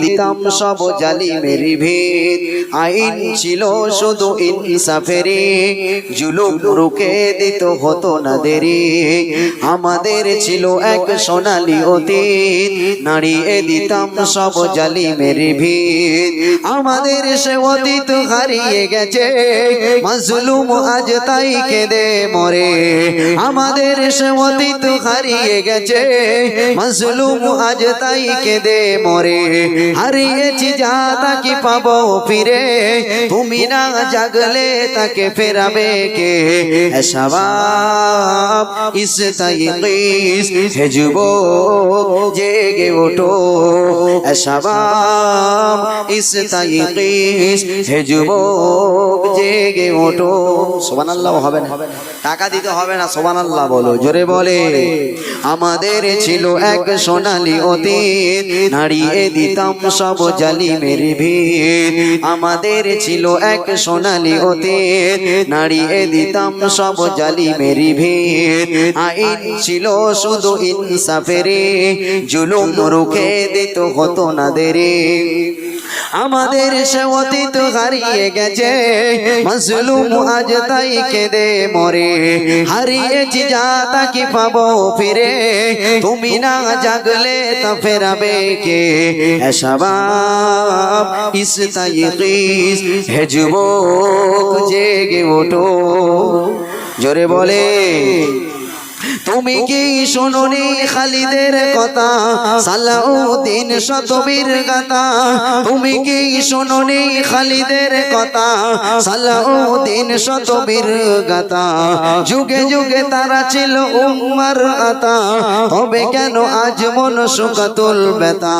দিতাম সব জালিমের ভিত। আইন ছিল শুধু ইনসাফেরই, জুলুম রুখে দিত হতো না দেরি। আমাদের ছিল এক সোনালী অতীত, নাড়িয়ে দিতাম সব জালিমের ভিত। আমাদের সে অতীত হারিয়ে গেছে, মাজলুম আজ তাই কেঁদে মরে। আমাদের সে অতীত হারিয়ে গেছে, মাজলুম আজ তাই কেঁদে মরে। হারিয়েছি যা তাকে পাবো ফিরে, তুমি না জাগলে তাকে ফেরাবে কে? শাবাব ইস্তাইকিস, হে যুবক জেগে ওঠো। শাবাব ইস্তাইকিস, হে যুবক জেগে ওঠো। সুবহানাল্লাহ হবে না? টাকা দিতে হবে না, সুবহানাল্লাহ বলো জোরে বলে। আমাদের ছিল এক সোনালী অতীত, নাড়িয়ে দিতাম সব জালিমের ভিত। আমাদের ছিল এক সোনালী অতীত, নাড়িয়ে দিতাম সব জালিমের ভিত। আইন ছিল শুধু ইনসাফেরই, জুলুম রুখে দিত হতো না দেরি। আমাদের সে অতীত হারিয়ে গেছে, মাজলুম আজ তাই কেঁদে মরে। হারিয়েছি যা তাকে পাবো ফিরে, তুমি না জাগলে তা ফেরাবে কে? শাবাব ইস্তাইকিস, হে যুবক জেগে ওঠো। জোরে বলে। তুমি কি শুনোনি খালিদের কথা, সালাউদ্দিন শতবীর গাথা? তুমি কি শুনোনি খালিদের কথা, সালাউদ্দিন শতবীর গাথা? যুগে যুগে তারা ছিল উম্মার আতা, তবে কেন আজ মন শুকাতুল ব্যথা?